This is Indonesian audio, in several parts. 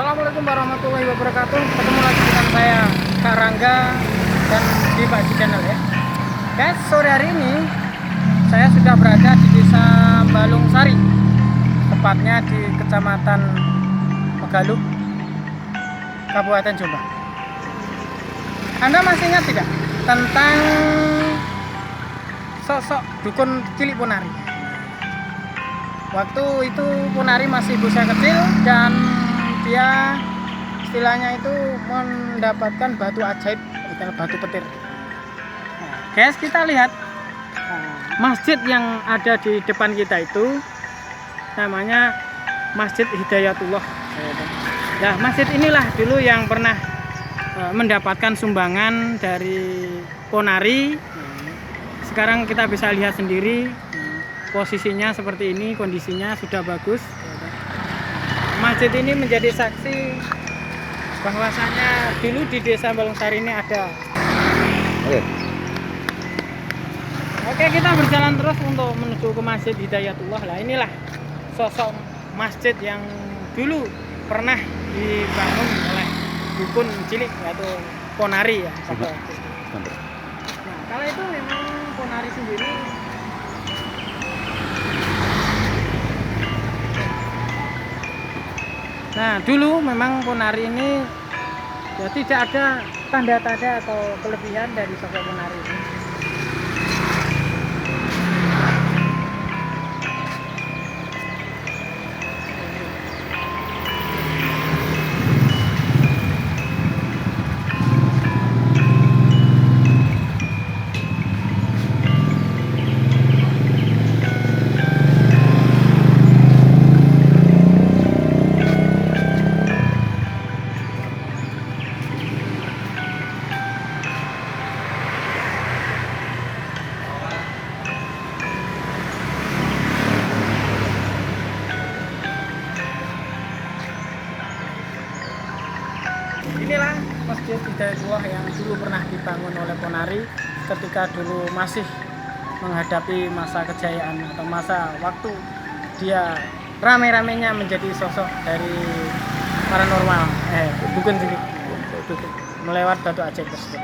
Assalamualaikum warahmatullahi wabarakatuh. Ketemu lagi dengan saya Kak Rangga dan di Pak Ji Channel ya. Guys, sore hari ini saya sudah berada di Desa Balung Sari, tepatnya di Kecamatan Megaluh, Kabupaten Jombang. Anda masih ingat tidak tentang sosok dukun cilik Ponari? Waktu itu Ponari masih berusia kecil dan dia istilahnya itu mendapatkan batu ajaib atau batu petir. Nah, guys, kita lihat masjid yang ada di depan kita itu namanya Masjid Hidayatullah. Nah, masjid inilah dulu yang pernah mendapatkan sumbangan dari Ponari. Sekarang kita bisa lihat sendiri posisinya seperti ini, kondisinya sudah bagus. Masjid ini menjadi saksi bahwasanya dulu di Desa Balung Sari ini ada. Oke, kita berjalan terus untuk menuju ke Masjid Hidayatullah. Lah, inilah sosok masjid yang dulu pernah dibangun oleh dukun cilik yaitu Ponari ya. Nah, kalau itu memang Ponari sendiri dulu memang Ponari ini ya tidak ada tanda-tanda atau kelebihan dari sosok Ponari ini. Inilah Masjid Hidayatullah yang dulu pernah dibangun oleh Ponari ketika dulu masih menghadapi masa kejayaan atau masa waktu dia rame-ramenya menjadi sosok dari paranormal, dukun cilik, melewat batu ajaib tersebut.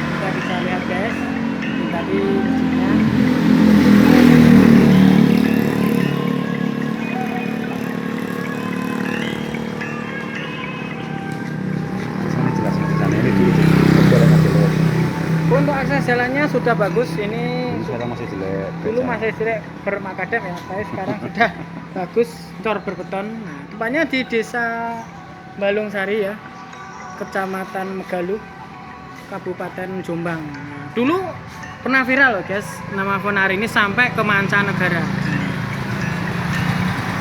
Kita bisa lihat guys, ini tadi masjidnya. Untuk akses jalannya sudah bagus. Ini sekarang masih jelek. Dulu masih jelek bermakadam ya, tapi sekarang sudah bagus, cor berbeton. Nah, tempatnya di Desa Balung Sari ya, Kecamatan Megaluh, Kabupaten Jombang. Nah, dulu pernah viral loh guys, nama Ponari ini sampai ke mancanegara.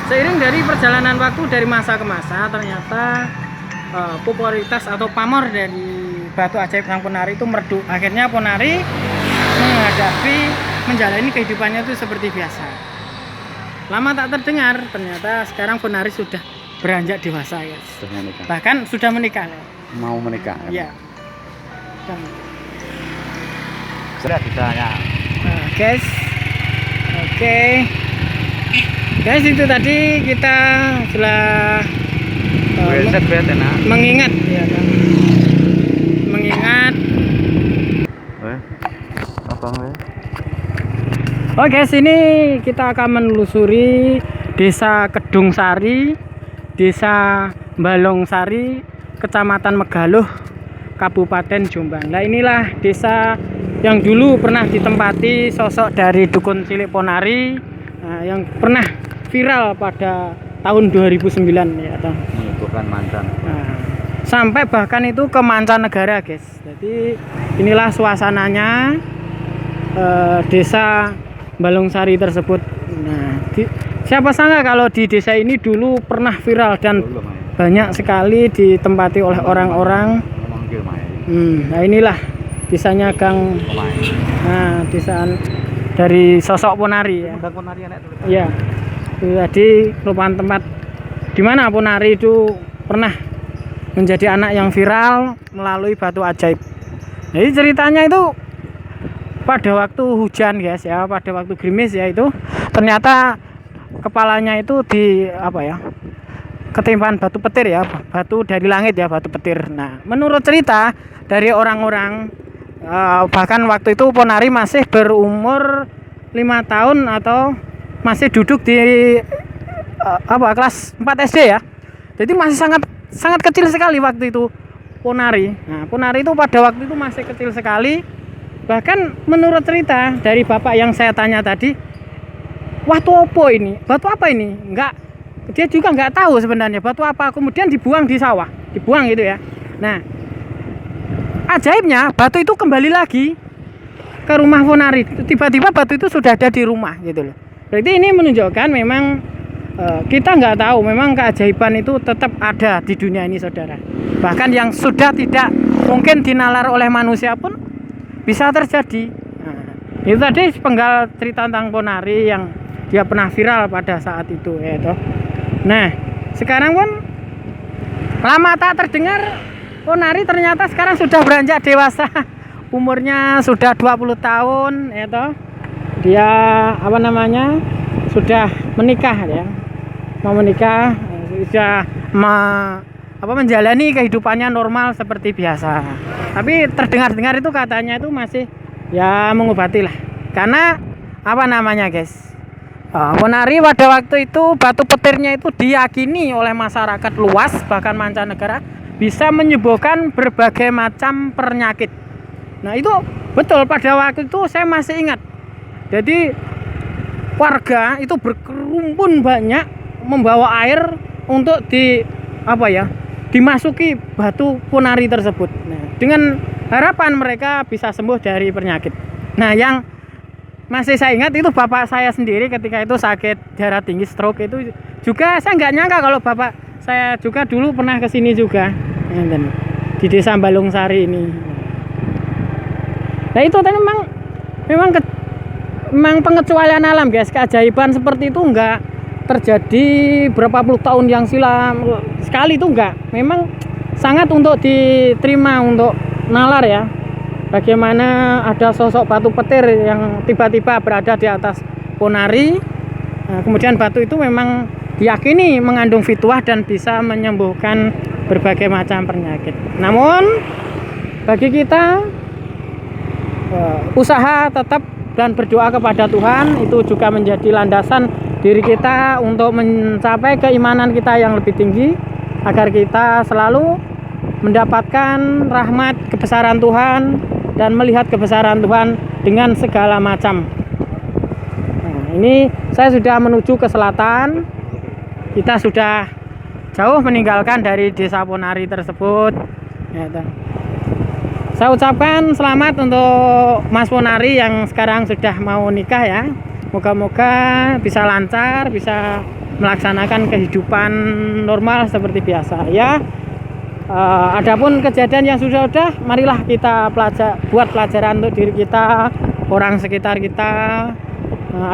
Seiring dari perjalanan waktu dari masa ke masa, ternyata popularitas atau pamor dari batu ajaib sang Ponari itu meredup. Akhirnya Ponari menjalani kehidupannya itu seperti biasa. Lama tak terdengar, ternyata sekarang Ponari sudah beranjak dewasa ya. Sudah menikah. Bahkan sudah menikah. Mau menikah. Iya. Sudah ditanya. Guys. Oke. Guys, itu tadi kita telah mengingat ya kan. Mengingat Oke, guys, ini kita akan menelusuri Desa Kedung Sari, Desa Balung Sari, Kecamatan Megaluh, Kabupaten Jombang. Nah, inilah desa yang dulu pernah ditempati sosok dari dukun cilik Ponari, yang pernah viral pada tahun 2009 ya, mengumpulkan mancan. Sampai bahkan itu ke mancanegara, guys. Jadi inilah suasananya Desa Balung Sari tersebut. Nah, siapa sangka kalau di desa ini dulu pernah viral dan banyak sekali ditempati oleh orang-orang. Nah, inilah desanya Gang. Nah, desa dari sosok Ponari ya. Iya. Itu tadi merupakan tempat di mana Ponari itu pernah menjadi anak yang viral melalui batu ajaib. Jadi ceritanya itu pada waktu hujan guys ya, pada waktu gerimis ya, itu ternyata kepalanya itu di apa ya, ketimpahan batu petir ya, batu dari langit ya, batu petir. Nah, menurut cerita dari orang-orang, bahkan waktu itu Ponari masih berumur 5 tahun atau masih duduk di kelas 4 SD ya. Jadi masih sangat kecil sekali waktu itu Ponari. Nah, Ponari itu pada waktu itu masih kecil sekali. Bahkan menurut cerita dari bapak yang saya tanya tadi, batu apa ini? Dia juga nggak tahu sebenarnya batu apa. Kemudian dibuang di sawah, dibuang gitu ya. Nah, ajaibnya batu itu kembali lagi ke rumah Ponari. Tiba-tiba batu itu sudah ada di rumah gitu loh. Berarti ini menunjukkan memang kita nggak tahu, memang keajaiban itu tetap ada di dunia ini, saudara. Bahkan yang sudah tidak mungkin dinalar oleh manusia pun bisa terjadi. Nah, itu tadi sepenggal cerita tentang Ponari yang dia pernah viral pada saat itu ya toh. Nah, sekarang pun lama tak terdengar, Ponari ternyata sekarang sudah beranjak dewasa. Umurnya sudah 20 tahun ya toh. Dia sudah menikah ya. Mau menikah, sudah menjalani kehidupannya normal seperti biasa. Tapi terdengar-dengar itu katanya itu masih ya mengobati lah. Karena guys, Ponari pada waktu itu batu petirnya itu diyakini oleh masyarakat luas bahkan mancanegara bisa menyembuhkan berbagai macam penyakit. Nah, itu betul, pada waktu itu saya masih ingat. Jadi warga itu berkerumun banyak membawa air untuk dimasuki batu Ponari tersebut. Nah, dengan harapan mereka bisa sembuh dari penyakit. Nah, yang masih saya ingat itu bapak saya sendiri ketika itu sakit darah tinggi, stroke itu juga saya nggak nyangka kalau bapak saya juga dulu pernah kesini juga di desa Balungsari ini. Nah, itu tadi memang pengecualian alam guys. Keajaiban seperti itu enggak terjadi berapa puluh tahun yang silam sekali, itu enggak. Memang sangat untuk diterima, untuk nalar ya. Bagaimana ada sosok batu petir yang tiba-tiba berada di atas Ponari. Nah, kemudian batu itu memang diyakini mengandung fituah dan bisa menyembuhkan berbagai macam penyakit. Namun bagi kita usaha tetap dan berdoa kepada Tuhan itu juga menjadi landasan diri kita untuk mencapai keimanan kita yang lebih tinggi, agar kita selalu mendapatkan rahmat kebesaran Tuhan dan melihat kebesaran Tuhan dengan segala macam. Nah, ini saya sudah menuju ke selatan. Kita sudah jauh meninggalkan dari desa Ponari tersebut ya, saya ucapkan selamat untuk Mas Ponari yang sekarang sudah mau nikah ya. Moga-moga bisa lancar, bisa melaksanakan kehidupan normal seperti biasa ya. Adapun kejadian yang sudah marilah kita buat pelajaran untuk diri kita, orang sekitar kita,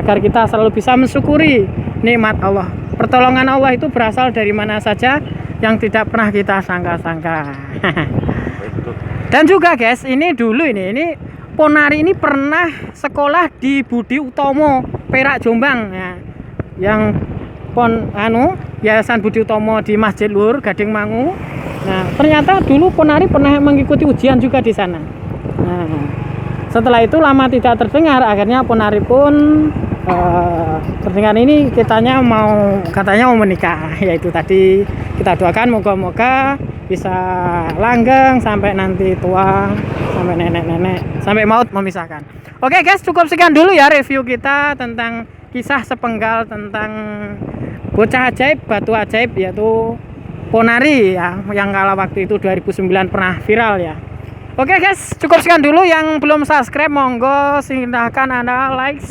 agar kita selalu bisa mensyukuri nikmat Allah. Pertolongan Allah itu berasal dari mana saja yang tidak pernah kita sangka-sangka. Dan juga guys, ini Ponari ini pernah sekolah di Budi Utomo, Perak, Jombang ya. Yang Yayasan Budi Utomo di Masjid Luhur Gading Mangu. Nah, ternyata dulu Ponari pernah mengikuti ujian juga di sana. Nah, setelah itu lama tidak terdengar, akhirnya Ponari pun terdengar ini katanya mau menikah. Yaitu tadi kita doakan moga-moga bisa langgeng sampai nanti tua, sampai nenek-nenek, sampai maut memisahkan. Oke guys, cukup sekian dulu ya review kita tentang kisah sepenggal tentang bocah ajaib, batu ajaib, yaitu Ponari ya, yang kala waktu itu 2009 pernah viral ya. Oke guys, cukup sekian dulu. Yang belum subscribe monggo silahkan Anda like,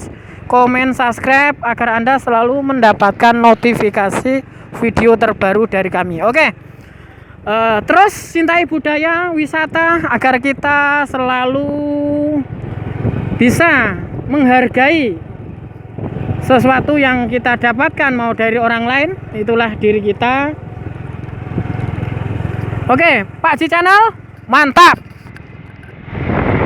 komen, subscribe agar Anda selalu mendapatkan notifikasi video terbaru dari kami. Oke. Terus cintai budaya wisata agar kita selalu bisa menghargai sesuatu yang kita dapatkan mau dari orang lain, itulah diri kita. Oke, Pak Ji Channel, mantap.